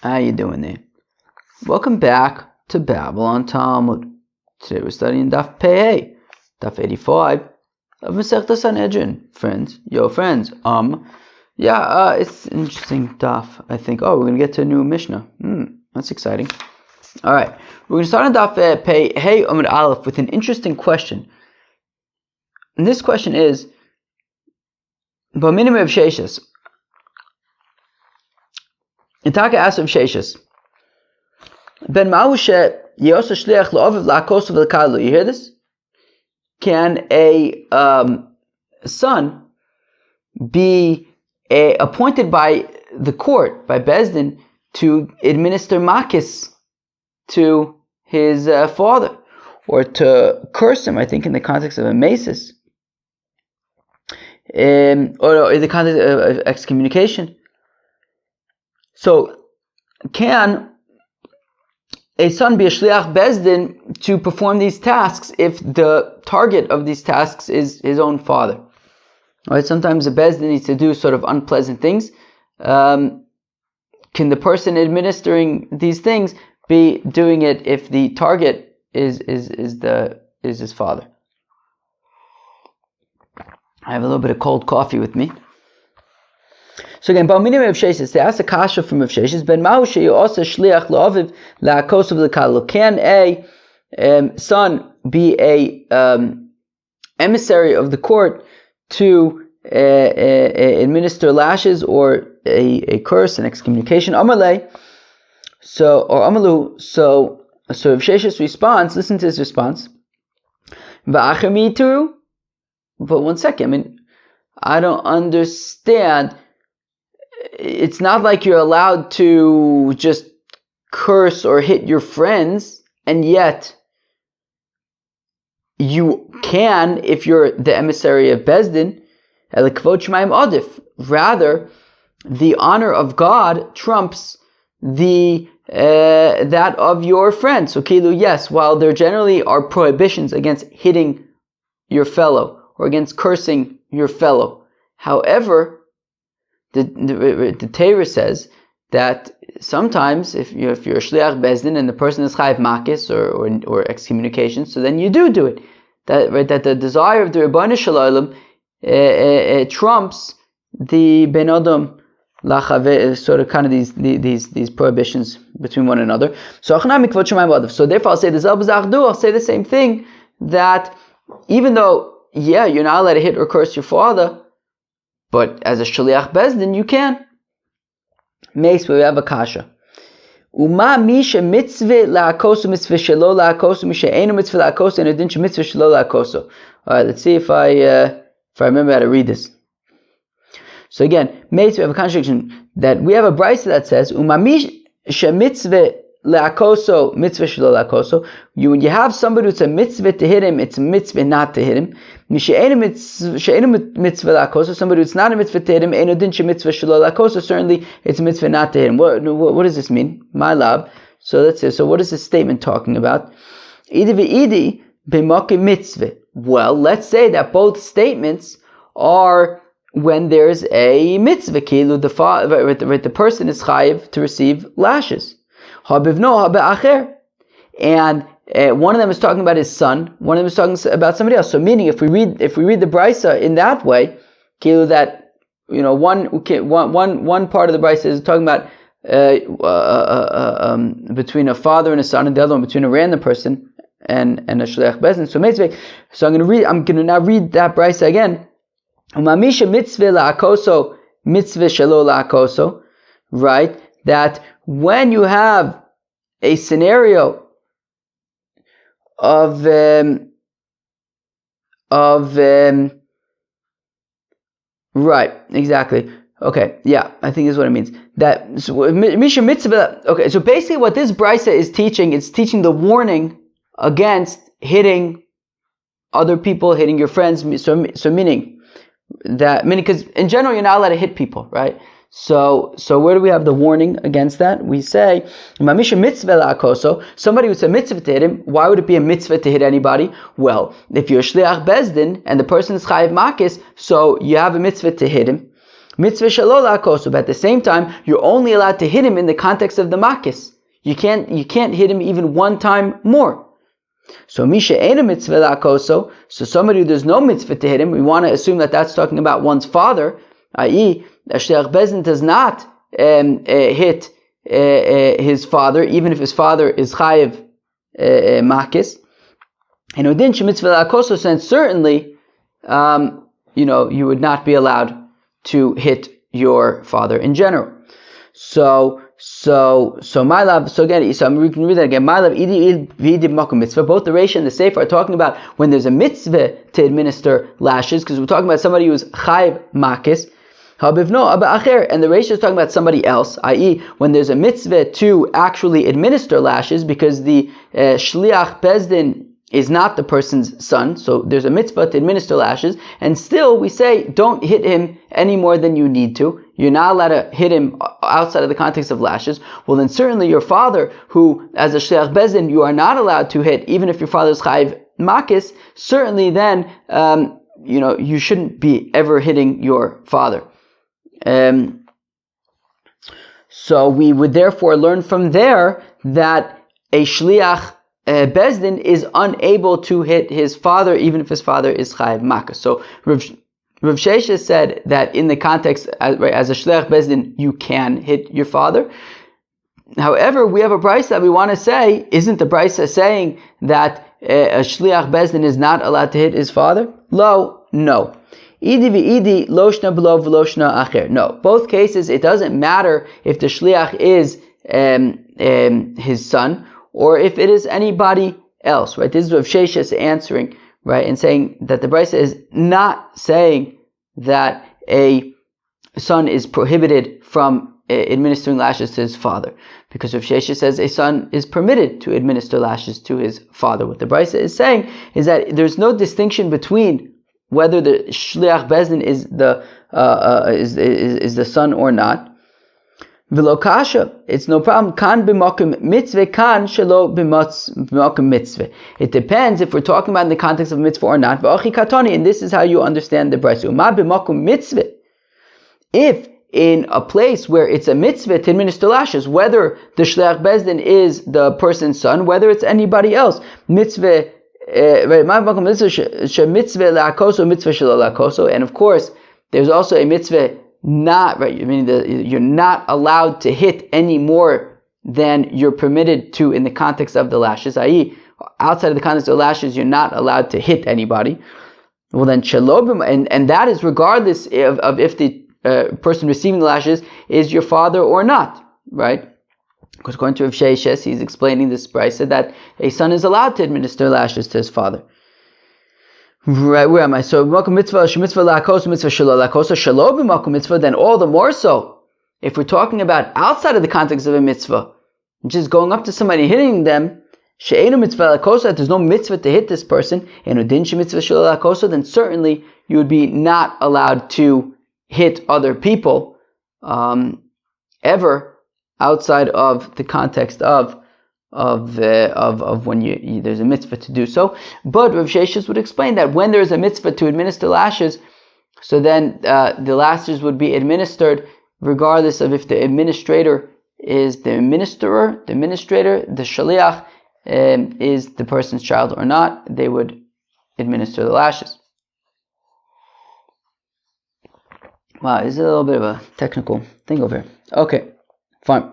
How you doing there? Welcome back to Babylon Talmud. Today we're studying Daf Pei, Daf 85 of Masechta Sanhedrin. Friends, friends. It's an interesting Daf. I think. We're gonna get to a new Mishnah. That's exciting. All right, we're gonna start on Daf Pei Hey Amud Aleph with an interesting question. And this question is, B'minim of Sheshes. Itaka asks of Sheshes. Ben Ma'ushe Yosa Shliach La'oviv La'akos V'L'Kalu. You hear this? Can a son be appointed by the court, by Bezdin, to administer makis to his father, or to curse him? I think in the context of a masis, or in the context of excommunication. So, can a son be a shliach bezdin to perform these tasks if the target of these tasks is his own father? Right? Sometimes a bezdin needs to do sort of unpleasant things. Can the person administering these things be doing it if the target is his father? I have a little bit of cold coffee with me. So again, Ba'minim of Sheshes, they ask a kasha from of Sheshes, Ben Mahu sheyu also shliach la'aviv la'akos v'l'kalu. Can a son be a emissary of the court to administer lashes or a curse, an excommunication? Amalei. Amalu. So if Sheshes responds, listen to his response. Va'acher mi'ituru. But one second, I don't understand. It's not like you're allowed to just curse or hit your friends, and yet you can if you're the emissary of Bezdin. Rather, the honor of God trumps the that of your friend. So kilu, yes, while there generally are prohibitions against hitting your fellow or against cursing your fellow, however, the Torah says that sometimes if you're a shliach bezdin and the person is chayav makis or excommunication, so then you do it. That the desire of the Rebbeinu Shalom trumps the ben adam lachave, sort of kind of these prohibitions between one another. So therefore I'll say I'll say the same thing, that even though you're not allowed to hit or curse your father, but as a shaliach bezdin, you can. Mace, we have a kasha. Uma misha mitzvah la'akosu mitzvah shelo la'akosu misha enu mitzvah la'akosu and adin mitzvah shelo la'akosu. All right, let's see if I remember how to read this. So again, Mace, we have a contradiction that we have a brisa that says uma misha mitzvah la'akosu mitzvah shelo la'akosu. When you have somebody who's a mitzvah to hit him, it's a mitzvah not to hit him. Somebody who's not a mitzvah to hit him, certainly it's a mitzvah not to hit him. What does this mean? My love. So let's say, what is this statement talking about? Well, let's say that both statements are when there's a mitzvah. The person is chayiv to receive lashes. And one of them is talking about his son. One of them is talking about somebody else. So, meaning, if we read the brisa in that way, that one part of the brisa is talking about between a father and a son, and the other one between a random person and a shliach bezdin. So I'm going to now read that brisa again. Umamisha mitzvah la'akoso mitzvah shelo la'akoso. Right, that when you have a scenario of right, exactly. Okay, I think this is what it means. That Misha Mitzvah. Okay, so basically, what this brisa is teaching, it's teaching the warning against hitting other people, hitting your friends. So meaning because in general you're not allowed to hit people, right? So where do we have the warning against that? We say, somebody would say mitzvah to hit him. Why would it be a mitzvah to hit anybody? Well, if you're shliach bezdin and the person is chayiv makis, so you have a mitzvah to hit him. Mitzvah shalol la'akoso, but at the same time, you're only allowed to hit him in the context of the makis. You can't hit him even one time more. So misha ain't a mitzvah la'akoso, so somebody who there's no mitzvah to hit him, we want to assume that that's talking about one's father, i.e., a shliach bezin does not hit his father, even if his father is chayiv makis. And udin shemitzvah la'akoso, and certainly, you would not be allowed to hit your father in general. So my love. So again, we can read that again. My love, mitzvah. Both the Reisha and the Sefer are talking about when there's a mitzvah to administer lashes, because we're talking about somebody who's chayiv makis. And the Reisha is talking about somebody else, i.e., when there's a mitzvah to actually administer lashes, because the shliach bezdin is not the person's son, so there's a mitzvah to administer lashes, and still we say don't hit him any more than you need to. You're not allowed to hit him outside of the context of lashes. Well, then certainly your father, who as a shliach bezdin you are not allowed to hit, even if your father's chayiv makis, certainly then you shouldn't be ever hitting your father. So we would therefore learn from there that a shliach bezdin is unable to hit his father, even if his father is chayiv makis. So Rav Sheshes said that in the context as a shliach bezdin you can hit your father. However, we have a brisa that we want to say. Isn't the brisa saying that a shliach bezdin is not allowed to hit his father? No. Idi v'idi loshna b'lo v'loshna acher. No, both cases it doesn't matter if the shliach is his son or if it is anybody else. Right? This is Rav Sheshes answering, right, and saying that the brisa is not saying that a son is prohibited from administering lashes to his father, because Rav Sheshes says a son is permitted to administer lashes to his father. What the brisa is saying is that there's no distinction between whether the shliach bezdin is the son or not. V'lo kasha, it's no problem. Kan b'makom mitzvah, kan shelo b'makom mitzvah. It depends if we're talking about in the context of mitzvah or not. V'achi katoni, and this is how you understand the brisa. Ma b'makom mitzvah. If in a place where it's a mitzvah to administer lashes, whether the shliach bezdin is the person's son, whether it's anybody else, mitzvah. And of course, there's also a mitzvah not right. You're not allowed to hit any more than you're permitted to in the context of the lashes. I.e., outside of the context of the lashes, you're not allowed to hit anybody. Well, then shalom, and that is regardless of if the person receiving the lashes is your father or not, right? Because according to Rav Sheshes, he's explaining this brisa that a son is allowed to administer lashes to his father. Right, where am I? So makom mitzvah, shemitzvah la'akoso, mitzvah shelo la'akoso, shelo b'makom mitzvah. Then all the more so, if we're talking about outside of the context of a mitzvah, just going up to somebody and hitting them, she'enu mitzvah la'akoso, that there's no mitzvah to hit this person, and udin shemitzvah shelo la'akoso, then certainly you would be not allowed to hit other people ever, outside of the context of when there's a mitzvah to do so. But Rav Sheshes would explain that when there's a mitzvah to administer lashes, so then the lashes would be administered regardless of if the administrator is the administrator, the shaliach is the person's child or not. They would administer the lashes. Wow, this is a little bit of a technical thing over here. Okay. Fine.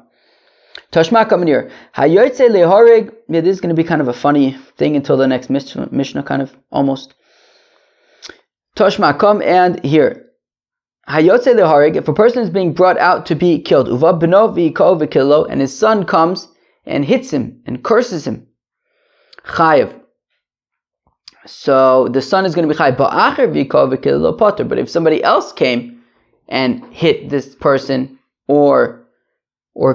Tashma coming here. Hayotze lehorig. Yeah, this is going to be kind of a funny thing until the next Mishnah, kind of almost. Tashma, come and here. Hayotze lehorig. If a person is being brought out to be killed, uva beno v'yiko v'kilo, and his son comes and hits him and curses him, chayev. So the son is going to be chayev. Ba'acher v'yiko v'kilo potter. But if somebody else came and hit this person or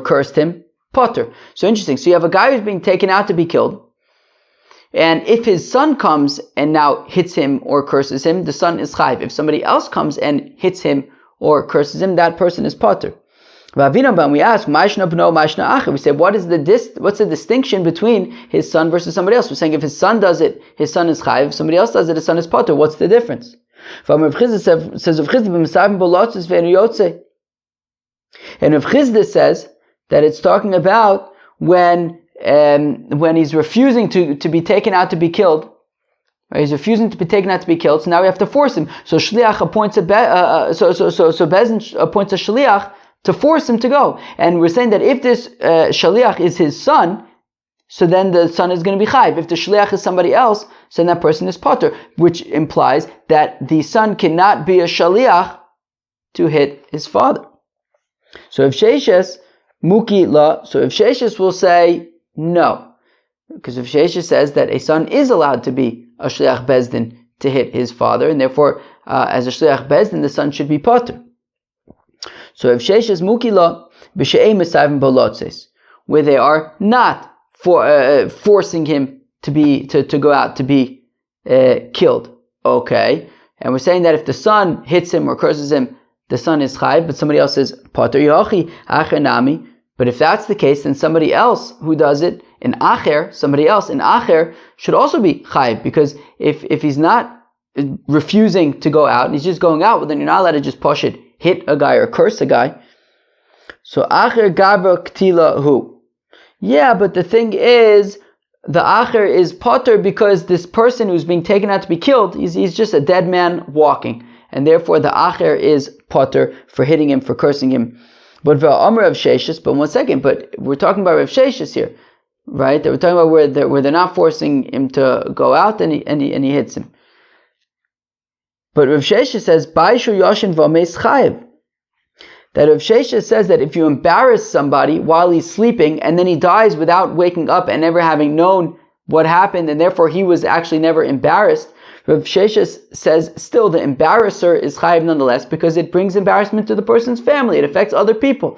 cursed him, potter. So interesting. So you have a guy who's being taken out to be killed, and if his son comes and now hits him or curses him, the son is chayiv. If somebody else comes and hits him or curses him, that person is potter. We ask, we say, what's the distinction between his son versus somebody else? We're saying if his son does it, his son is chayiv. If somebody else does it, his son is potter. What's the difference? And Rav Chisda says that it's talking about when he's refusing to be taken out to be killed. Right? He's refusing to be taken out to be killed, so now we have to force him. So Shliach appoints so Bezdin appoints a Shliach to force him to go. And we're saying that if this Shliach is his son, so then the son is going to be Chayv. If the Shliach is somebody else, so then that person is Potter, which implies that the son cannot be a Shliach to hit his father. So if Sheishes Muki La, so if Sheishes will say no. Because if Sheishes says that a son is allowed to be a Shliach Bezdin to hit his father, and therefore, as a Shliach Bezdin, the son should be Potter. So if Sheishes Mukila b'she'ei mesavim bolotzes, where they are not forcing him to go out to be killed, okay, and we're saying that if the son hits him or curses him, the son is chayv, but somebody else is Potter yochi acher nami. But if that's the case, then somebody else who does it, somebody else in acher should also be chayv, because if he's not refusing to go out and he's just going out, well, then you're not allowed to just push it, hit a guy or curse a guy. So acher gabra ktila hu. Yeah, but the thing is, the acher is potter because this person who's being taken out to be killed, he's just a dead man walking, and therefore the acher is potter for hitting him, for cursing him. But v'amar of Sheishes, but 1 second, but we're talking about Rav Sheishes here, right? That we're talking about where they're not forcing him to go out and he hits him. But Rav Sheishes says, Baishu Yoshin v'ameis chayiv. That Rav Sheishes says that if you embarrass somebody while he's sleeping and then he dies without waking up and never having known what happened, and therefore he was actually never embarrassed, Rav Sheishes says still the embarrasser is chayiv nonetheless, because it brings embarrassment to the person's family. It affects other people.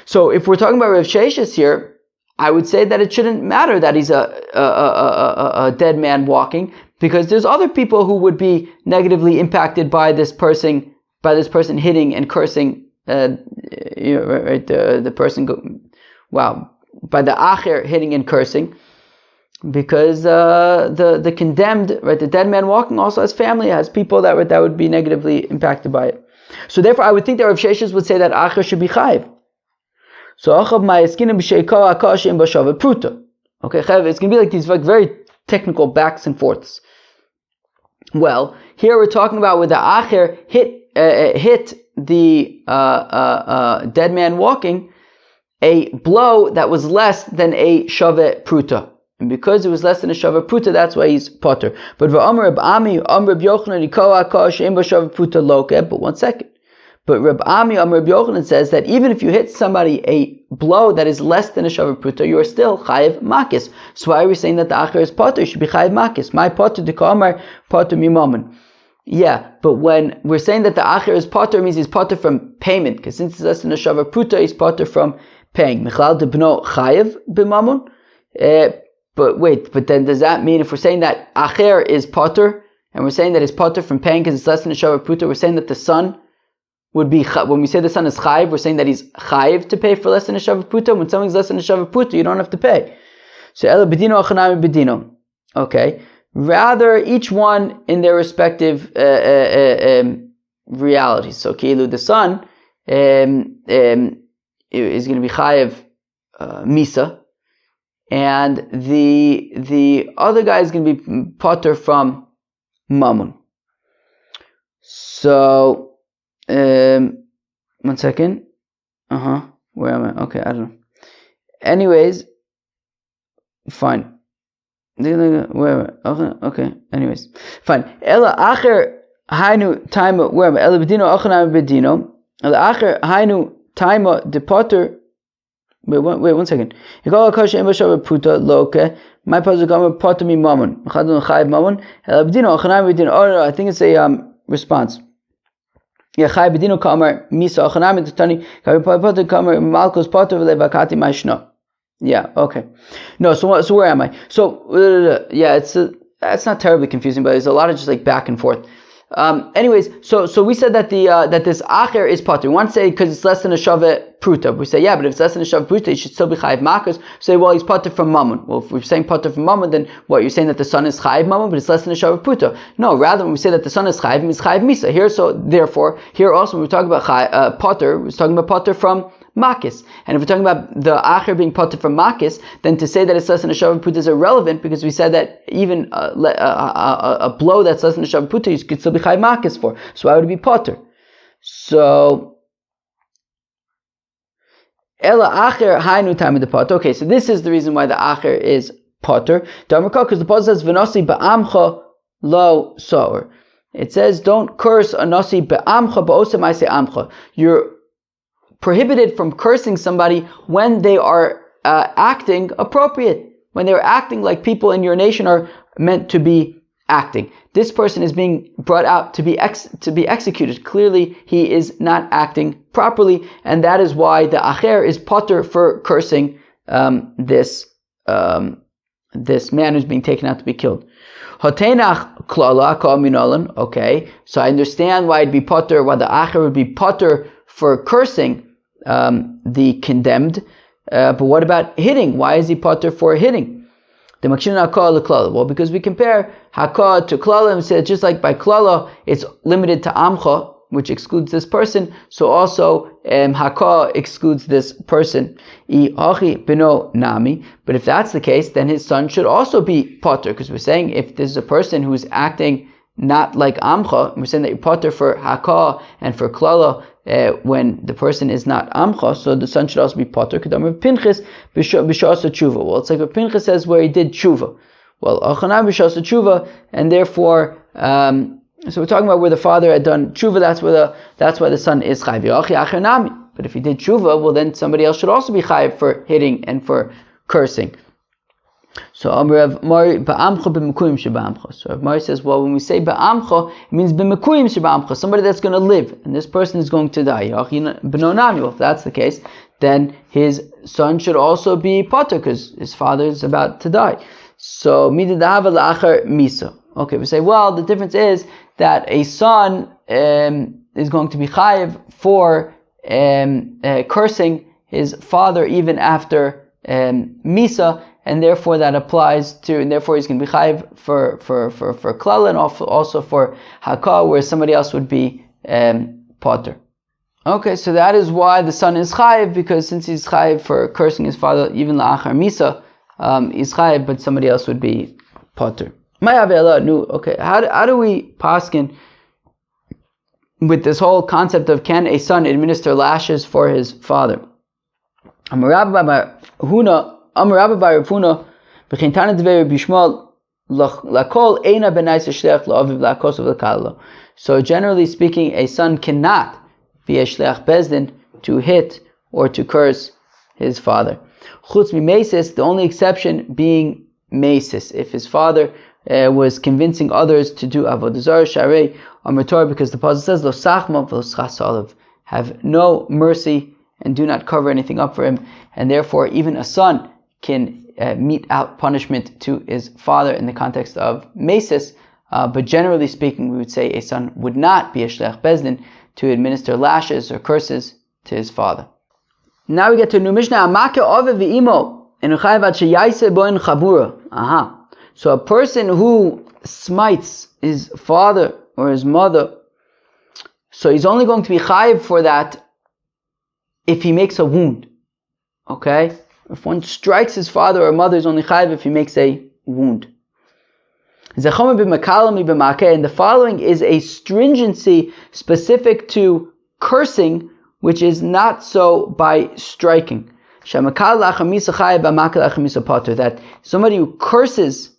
So if we're talking about Rav Sheishes here, I would say that it shouldn't matter that he's a dead man walking, because there's other people who would be negatively impacted by this person hitting and cursing. The person by the acher hitting and cursing. Because the condemned, right, the dead man walking also has family, has people that would be negatively impacted by it. So therefore, I would think that Rav Sheishes would say that acher should be chayiv. So achav ma'eskinim b'sheikol akashim b'shavet pruta. Okay, chayiv. It's going to be like these very technical backs and forths. Well, here we're talking about where the acher hit the dead man walking a blow that was less than a shavet pruta. And because it was less than a shavet pruta, that's why he's potter. But Rab Ami, Rab Yochanan, pruta loke. But 1 second. But Rab Ami, Rab Yochanan says that even if you hit somebody a blow that is less than a shavet pruta, you are still chayiv makis. So why are we saying that the acher is potter? You should be chayiv makis. My potter de kamar potter mimamen. Yeah, but when we're saying that the acher is potter, means he's potter from payment, because since it's less than a shavet pruta, he's potter from paying. Michlal de bno chayiv b'mamun. But then does that mean if we're saying that acher is potter, and we're saying that it's potter from paying because it's less than a shavet pruta, we're saying that the son would be, when we say the son is chayiv, we're saying that he's chayiv to pay for less than a shavet pruta. When something's less than a shavet pruta, you don't have to pay. So ela bedino achanami bedino. Okay. Rather, each one in their respective realities. So Kilu, the son, is going to be chayiv misa. And the other guy is going to be potter from mamun. So, 1 second. Where am I? Okay, I don't know. Anyways, fine. Where am I? Okay, anyways, fine. Ela acher hainu taima. Where am I? Ela bedino achanam bedino. Ela acher hainu taima de potter. Wait 1 second. My puzzle come pot me mammon. Oh, I think it's a response. Yeah, Chai Bedino Kamar Misa Achanami Tani Potter Kamar Malkos Potter Levakati Mashno. Yeah, okay. No, so where am I? So yeah, it's not terribly confusing, but there's a lot of just like back and forth. Anyways, so we said that that this acher is potter. We want to say because it's less than a shavet pruta. We say, yeah, but if it's less than a shav pruta, he should still be chayiv makas. Say, well, he's pater from mammon. Well, if we're saying pater from mammon, then what, you're saying that the son is chayiv mammon, but it's less than a shav pruta. No, rather, when we say that the son is chayiv, it's chayiv misa. Here, so therefore, here also, when we're talking about pater, we're talking about pater from makis. And if we're talking about the acher being pater from makis, then to say that it's less than a shav pruta is irrelevant, because we said that even a blow that's less than a shav pruta, you could still be chayiv makis for. So why would it be pater? So, Ela acher hainu time of the pater. Okay, so this is the reason why the acher is pater. Because the pasuk says v'nasi ba'amcha lo so'er. It says don't curse a nasi ba'amcha ba'osem I say amcha. You're prohibited from cursing somebody when they are acting appropriate, when they're acting like people in your nation are meant to be acting. This person is being brought out to be executed. Clearly, he is not acting properly, and that is why the acher is pater for cursing this man who's being taken out to be killed. Hotenach klala kol minolan. Okay, so I understand why it'd be pater, why the acher would be pater for cursing the condemned. But what about hitting? Why is he pater for hitting? Well, because we compare hakah to klala and said just like by klala it's limited to amcha, which excludes this person, so also hakah excludes this person. But if that's the case, then his son should also be pater, because we're saying if this is a person who's acting not like amcha, we're saying that you're pater for hakah and for klala when the person is not amcha, so the son should also be pater. Pinchas b'shasa tshuva. Well, it's like what Pinchas says where he did tshuva. Well, achanam b'shasa tshuva, and therefore, so we're talking about where the father had done tshuva. That's why the son is chayiv. But if he did tshuva, well, then somebody else should also be chayiv for hitting and for cursing. So Rav Mari ba'amcha b'mekuyim sheba'amcha. So Rav Mari says, well, when we say ba'amcha, it means b'mekuyim sheba'amcha, somebody that's going to live, and this person is going to die. If that's the case, then his son should also be pater, because his father is about to die. So mididahava la'achar misa. Okay, we say, well, the difference is that a son is going to be chayiv for cursing his father even after misa. And therefore that applies to, and therefore he's going to be chayiv for klala and also for hakah, where somebody else would be pater. Okay, so that is why the son is chayiv, because since he's chayiv for cursing his father, even la'achar misa, he's chayiv, but somebody else would be pater. Okay, how do we paskin with this whole concept of can a son administer lashes for his father? So generally speaking, a son cannot be a shleach bezdin to hit or to curse his father. Chutz mi mesis, the only exception being mesis, if his father was convincing others to do avodah zarah sharei amar, because the pasuk says lo sachma v'lo schas olav, have no mercy and do not cover anything up for him, and therefore even a son can mete out punishment to his father in the context of mesis, but generally speaking, we would say a son would not be a shleach bezdin to administer lashes or curses to his father. Now we get to a new Mishnah. So a person who smites his father or his mother, so he's only going to be chayiv for that if he makes a wound. Okay? If one strikes his father or mother, he's only chayiv if he makes a wound. And the following is a stringency specific to cursing, which is not so by striking. That somebody who curses,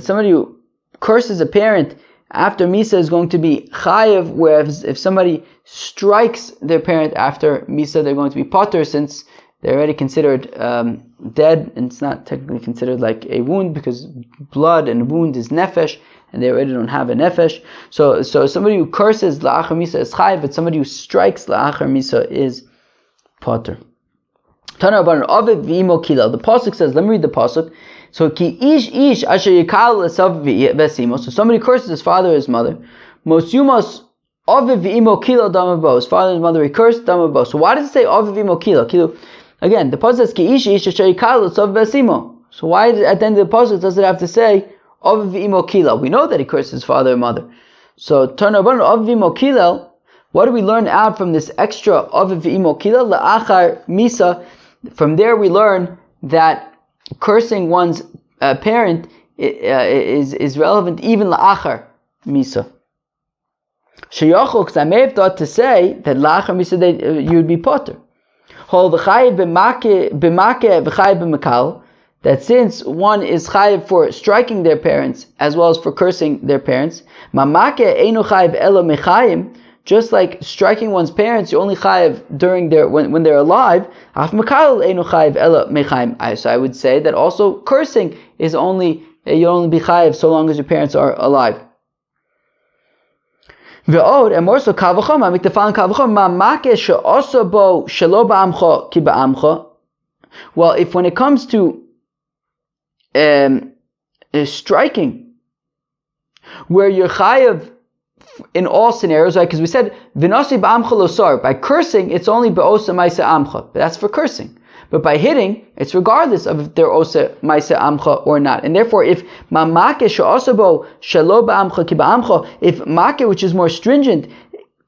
somebody who curses a parent after Misa is going to be chayiv, whereas if somebody strikes their parent after Misa, they're going to be pater, since they're already considered dead, and it's not technically considered like a wound, because blood and wound is nefesh, and they already don't have a nefesh. So somebody who curses la'achar Misa is chayiv, but somebody who strikes la'achar Misa is pater. Tana Rabbanan Ovid v'imo kilal. The pasuk says, let me read the pasuk. So ki ish asher yikal lesav v'simo. So somebody curses his father or his mother. Mos yumos Aviv v'imo kilo damabo. His father and his mother he cursed damabo. So why does it say Aviv v'imo kilo? Again, the pasuk says ki ish ish asher yikal tzov v'asimo. So why at the end of the pasuk does it have to say Aviv v'imo kilo? We know that he cursed his father and mother. So Tanarabban Aviv v'imo kilo. What do we learn out from this extra Aviv v'imo kilo la'achar misa? From there we learn that cursing one's parent is relevant even la'achar misa. Sheyachol, because I may have thought to say that la'achar misa you would be potter. Hol v'chayev b'makeh v'chayev b'makal, that since one is chayev for striking their parents as well as for cursing their parents, mamakeh einu chayev elo mechayim, just like striking one's parents, you only chayev during when they're alive. Af makal einu chayev elo mechayim. So I would say that also cursing is only you only be chayev so long as your parents are alive. Ve'od, and more so kavachom, amiktefan kavachom, ma makeh she'oso bo shelo ba'amcha ki ba'amcha. Well, if when it comes to striking, where you're chayev in all scenarios, right? Because we said v'nasi ba'amcha losar. By cursing, it's only be'osa ma'isa amcha. But that's for cursing. But by hitting, it's regardless of if they're osa ma'isa amcha or not. And therefore, if ma'makeh she'osa bo shelo ba'amcha ki ba'amcha, if makeh, which is more stringent,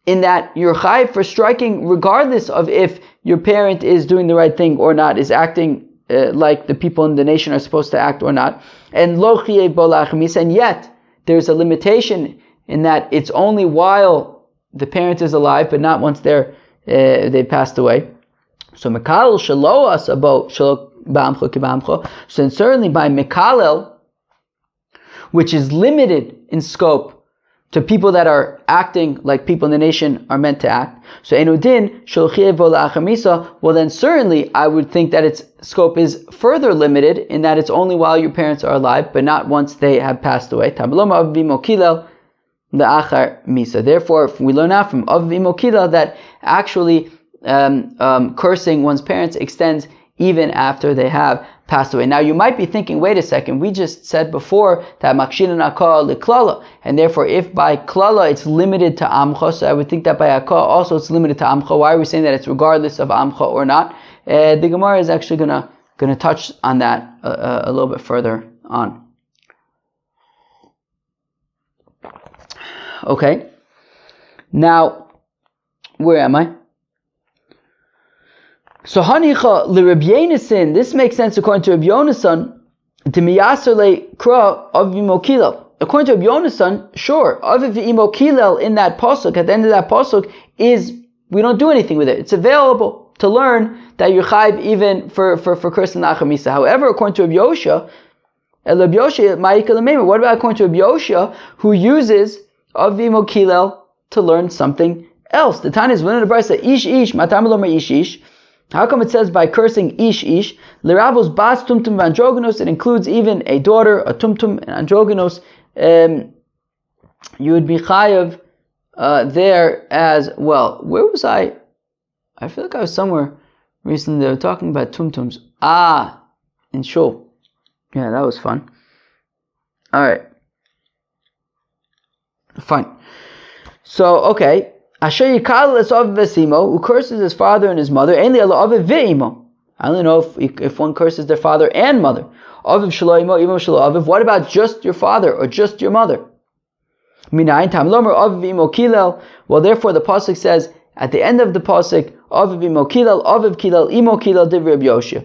in that you're chayiv for striking regardless of if your parent is doing the right thing or not, is acting like the people in the nation are supposed to act or not, and lo chiyev bo la'achmis, and yet there's a limitation in that it's only while the parent is alive, but not once they passed away. So mekalel shelo asa bo shelo ba'amcha ki ba'amcha. So then certainly by mekalel, which is limited in scope to people that are acting like people in the nation are meant to act. So enudin shel chiyev bo la'achar misa. Well, then certainly I would think that its scope is further limited in that it's only while your parents are alive, but not once they have passed away. Tamaloma aviv v'imo kilel la'achar misa. Therefore, we learn out from aviv v'imo kilel that actually cursing one's parents extends even after they have passed away. Now you might be thinking, wait a second, we just said before that makshin akah liklala, and therefore if by klala it's limited to amcha, so I would think that by akah also it's limited to amcha. Why are we saying that it's regardless of amcha or not? The Gemara is actually gonna touch on that a little bit further on. Okay, now where am I? So hanicha l'Reb Yonasan, this makes sense according to Reb Yonasan. D'miyaser le'kra aviv v'imo kilel. According to Reb Yonasan, sure, aviv v'imo kilel in that pasuk, at the end of that pasuk, is we don't do anything with it. It's available to learn that you're chayiv even for cursing la'achar misa. However, according to Reb Yosha, what about according to Reb Yosha, who uses aviv v'imo kilel to learn something else? The Tanya is one of the brayos ish ish matam lo ish ish. How come it says by cursing ish ish? L'ravos bas tumtum androgynos. It includes even a daughter, a tumtum and androgynos. You would be chayav there as well. Where was I? I feel like I was somewhere recently. They were talking about tumtums. In shul. Yeah, that was fun. All right. Fine. So okay. Asher yikal es aviv v'simo, who curses his father and his mother. Ainli ala aviv v'imo. I only know if one curses their father and mother. Aviv shelo imo, imo shelo aviv. What about just your father or just your mother? Minayin tam lomer aviv v'imo kilel. Well, therefore the pasuk says at the end of the pasuk, aviv v'imo kilel, aviv kilel, imo kilel divrei Reb Yoshia.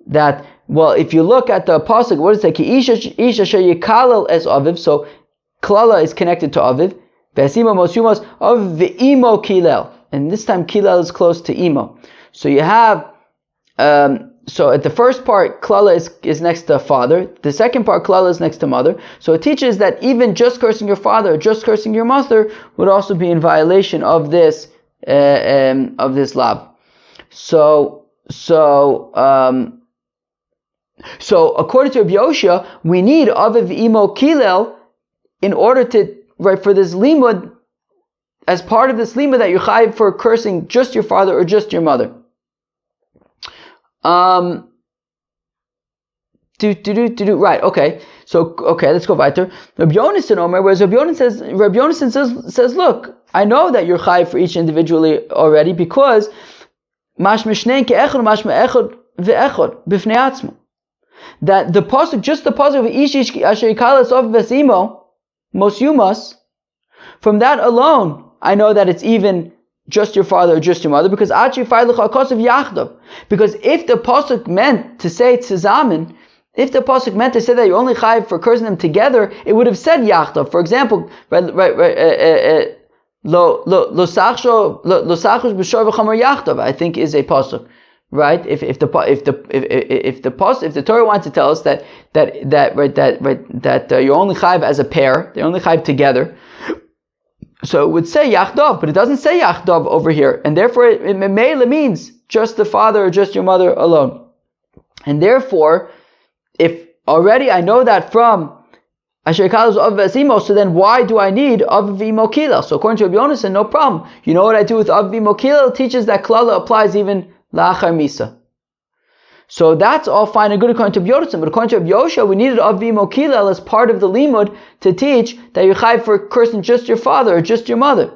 That, well, if you look at the pasuk, what does it say? Ki ish asher yikalel es aviv. So klala is connected to aviv. Of the imo kilel, and this time kilel is close to imo. So you have, so at the first part, klala is next to father. The second part, klala is next to mother. So it teaches that even just cursing your father, or just cursing your mother, would also be in violation of this lav. So according to Reb Yosha, we need aviv imo kilel in order to, right, for this limud, as part of this limud that you're chayiv for cursing just your father or just your mother. Right, okay. So, okay, let's go weiter. Reb Yonasan Omer, whereas Reb Yonasan says, look, I know that you're chayiv for each individually already because mashma shnein ke'echad mashma echad ve'echad b'fnei atzmo. That the pasuk, just the pasuk of ish ish asher yikal es of v'simo mos yumas, from that alone, I know that it's even just your father or just your mother, because because if the pasuk meant to say tzizamin, if the pasuk meant to say that you're only chayiv for cursing them together, it would have said yachdav. For example, lo sachos b'shor v'chomer yachdav, I think is a pasuk, right? If the Torah wants to tell us that you're only chayiv as a pair, they're only chayiv together. So it would say Yachdav, but it doesn't say Yachdav over here. And therefore, it means just the father or just your mother alone. And therefore, if already I know that from Asher Yikal of Vesimo, so then why do I need Av V'imo Kilel? So according to Rabbi Yonasan, no problem. You know what I do with Av V'imo Kilel? It teaches that Klala applies even La'achar Misa. So that's all fine and good according to Rabbi Yonasan, but according to Rabbi Yosha, we needed Av V'imo Kilel as part of the limud to teach that you're chayiv for cursing just your father or just your mother.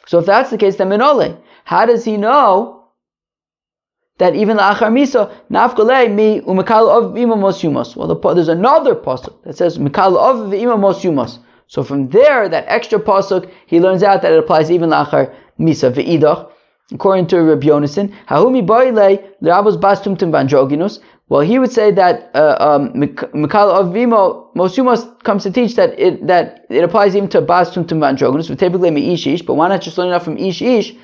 So if that's the case, then Minole, how does he know that even La'achar Misa, Nafkalei mi umekal Av V'imo mos yumas? Well, there's another pasuk that says Mekal Av V'imo mos yumas. So from there, that extra pasuk, he learns out that it applies even La'achar Misa. V'idach, according to Rabbi Yonasan, Hahumi boile l'rabos bas tumtum bandroginus. Well, he would say that Mikal of Vimo Mosumas comes to teach that it applies even to bas tumtum bandroginus. We typically me ish ish, but why not just learn enough from ish ish,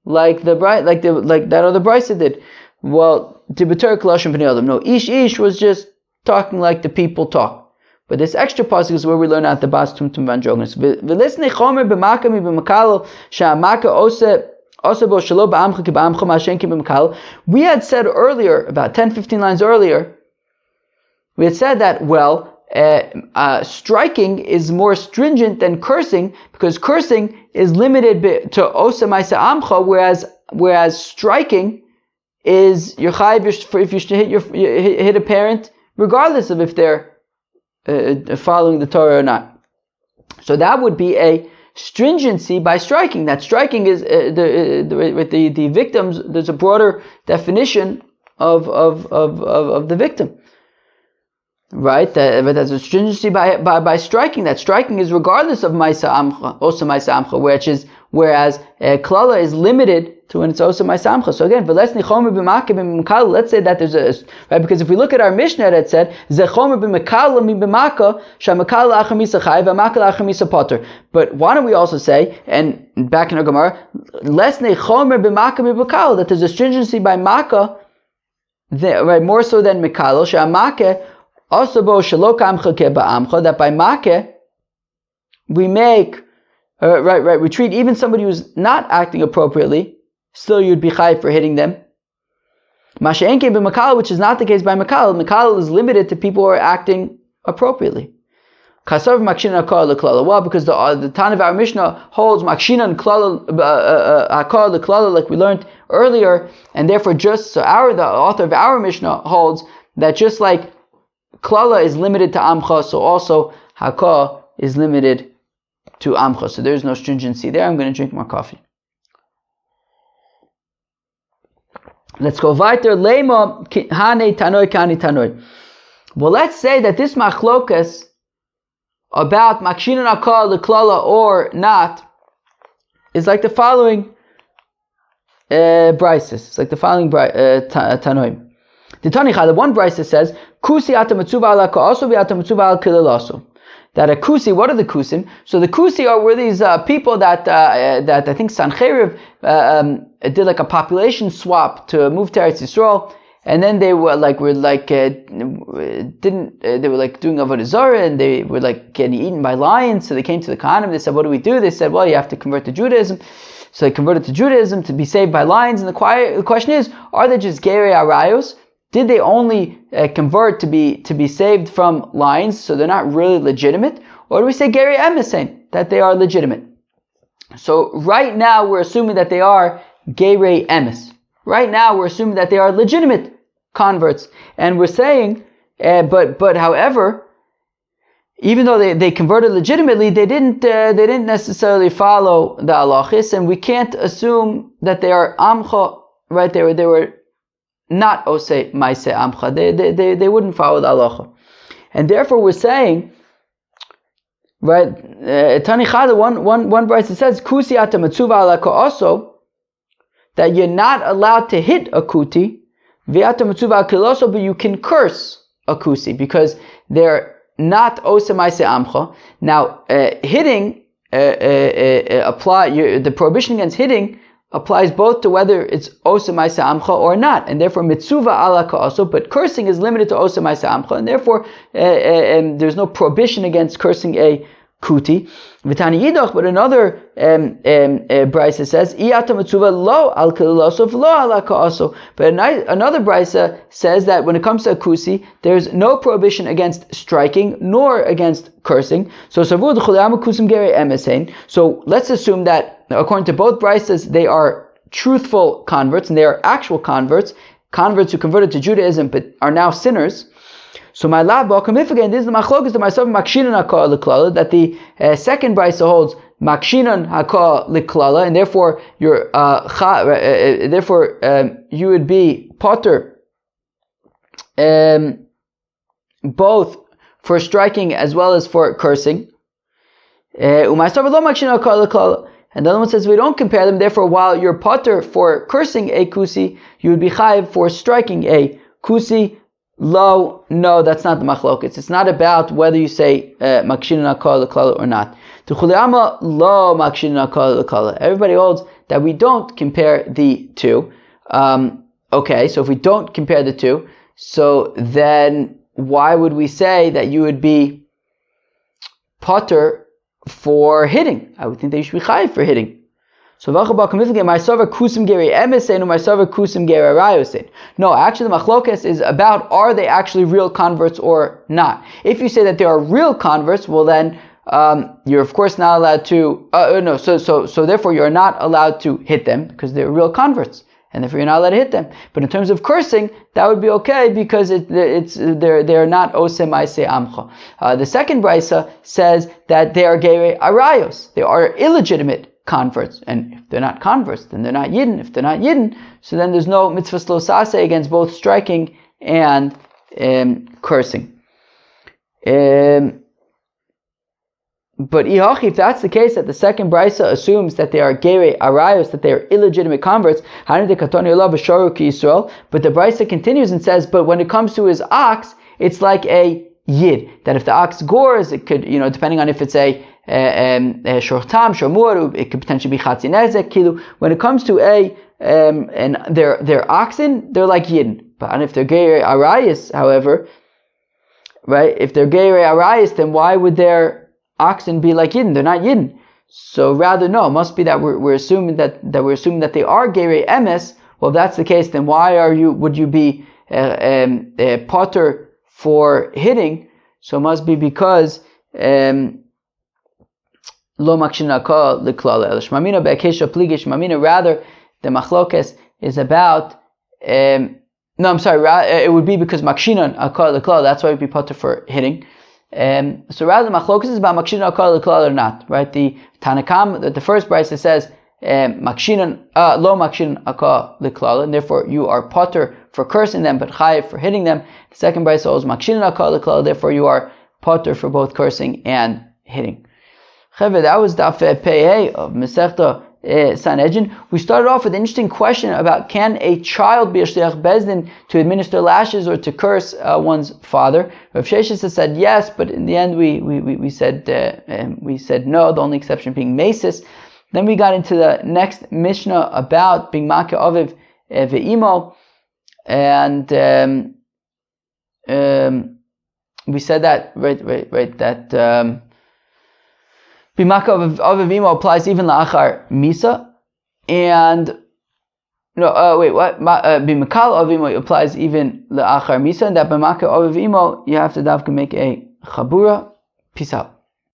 like that other brisa did? Well, tibetur kolashim b'nei adam. No, ish ish was just talking like the people talk. But this extra pasuk is where we learn out the bas tumtum bandroginus. V'lisnei chomer b'maka mi b'makal sha'amaka ose. We had said earlier, about 10-15 lines earlier, we had said that, striking is more stringent than cursing, because cursing is limited to osa maisa amcha, whereas striking is your chayiv if you hit a parent, regardless of if they're following the Torah or not. So that would be a stringency by striking. That striking is with the victims. There's a broader definition of the victim, right? There's a stringency by striking. That striking is regardless of Maisa Amcha, Osa Maisa Amcha, whereas Klala is limited to when it's Osa Maisa Amcha. So again, let's say that there's right, because if we look at our Mishnah that said Zechomer b'Mekala mi b'Maka shaMekala la'achar misa chayiv v'Maka la'achar misa potter. But why don't we also say, and back in our Gemara, Lesnei Chomer b'Maka mi b'Mekala, that there's a stringency by Maka, right, more so than Mekala sha'Maka also bo shelo k'amcha ke'ba'amcha, that by Maka we make we treat even somebody who's not acting appropriately, still you'd be chayiv for hitting them. Masha'enke b'Makal, which is not the case by Makal. Makal is limited to people who are acting appropriately. Kasav makshinan hakar l'klala. Well, because the Tan of our Mishnah holds makshinan hakar l'klala, like we learned earlier, and therefore the author of our Mishnah holds that just like klala is limited to amcha, so also hakar is limited to amcha. So there's no stringency there. I'm going to drink more coffee. Let's go weiter. Lema hane tanoi kani tanoi. Well, let's say that this machlokas about makshinan akal l'klala or not is like the following brises. It's like the following tanoim. The Tanicha, the one brisa says, "Kusi ata matzuba ala ka'aso v'ata matzuba al kilelaso." That a kusi, what are the kusim? So the kusi were these people that I think Sanhedrin did like a population swap to move to Eretz Yisrael, and then they were doing avodah zarah, and they were like getting eaten by lions. So they came to the Kohanim. They said, "What do we do?" They said, "Well, you have to convert to Judaism." So they converted to Judaism to be saved by lions. And the question is, are they just gerei arayos? Did they only convert to be saved from lions, so they're not really legitimate? Or do we say gerei emesein, that they are legitimate? So right now we're assuming that they are gerei emes. Right now we're assuming that they are legitimate converts, and we're saying, but however, even though they converted legitimately, they didn't necessarily follow the halachis, and we can't assume that they are amcha, right? They were not osei maaseh amcha. They wouldn't follow the halacha, and therefore we're saying, right? Tani Chada, one verse it says kusi ata matzuva ala ka'aso, that you're not allowed to hit a kuti, v'ata matzuva al kiloso, but you can curse a kusi because they're not osei maaseh amcha. Now, hitting the prohibition against hitting applies both to whether it's osei maaseh amcha or not, and therefore mitzuva ala ka'aso. But cursing is limited to osei maaseh amcha, and therefore there's no prohibition against cursing a kuti. V'tani yidoch, but another brisa says iyata mitzuva lo al kiloso lo ala ka'aso. But another brisa says that when it comes to a kusi, there's no prohibition against striking nor against cursing. So let's assume that according to both brisas, they are truthful converts and they are actual converts who converted to Judaism but are now sinners. So my lab again, this is the machlokas to myself makshinan hakah liklala, that the second brisa holds makshinan hakah liklala, and therefore you would be potter both for striking as well as for cursing. And the other one says we don't compare them. Therefore, while you're potter for cursing a kusi, you would be chayiv for striking a kusi. Lo, no, that's not the machlokas. It's not about whether you say makshinan hakah liklala or not. Lo makshinan hakah liklala. Everybody holds that we don't compare the two. Okay, so if we don't compare the two, so then why would we say that you would be potter for hitting? I would think that you should be chayiv for hitting. So no, actually the machlokes is about, are they actually real converts or not? If you say that they are real converts, well then you're of course not allowed to so therefore you're not allowed to hit them because they're real converts, and therefore you're not allowed to hit them. But in terms of cursing, that would be okay because they're not osei maaseh amcha. The second brisa says that they are gerei arayos, they are illegitimate converts, and if they're not converts, then they're not yidden. If they're not yidden, so then there's no mitzvah lo saseh against both striking and cursing. But if that's the case, that the second brisa assumes that they are gerei arayos, that they are illegitimate converts, but the brisa continues and says, but when it comes to his ox, it's like a yid, that if the ox gores, it could, depending on if it's a shortam, shomur, it could potentially be chatzi nezek, kilu. When it comes to and their oxen, they're like yidden. But if they're gerei arayos, however, right, if they're gerei arayos, then why would their oxen be like yidden? They're not yidden. So rather, no, it must be that we're assuming that they are gerei emes. Well, if that's the case, then why would you be potter for hitting? So it must be because lo makshin hakah liklala el shmamina be'akesha pligi shmamina. Rather, the machlokes is about it would be because makshinan hakah liklala. That's why it would be potter for hitting. So rather, the machlokes is about makshinan hakah liklala or not. Right? The Tanakam, the first brisa says makshinan lo makshinan hakah liklala, and therefore you are potter for cursing them, but chayiv for hitting them. The second brisa holds makshinan hakah liklala, therefore you are potter for both cursing and hitting. That was Daf Pei of Masechta Sanhedrin. We started off with an interesting question about, can a child be a shliach bezdin to administer lashes or to curse one's father? Rav Sheshes said yes, but in the end we said no. The only exception being mesis. Then we got into the next Mishnah about being makeh aviv ve'imo, and we said that that Bimaka Aviv Imo applies even la'achar misa, and Bimakal Aviv applies even la'achar misa, and that Bimaka Aviv Imo you have to make a chabura. Peace out.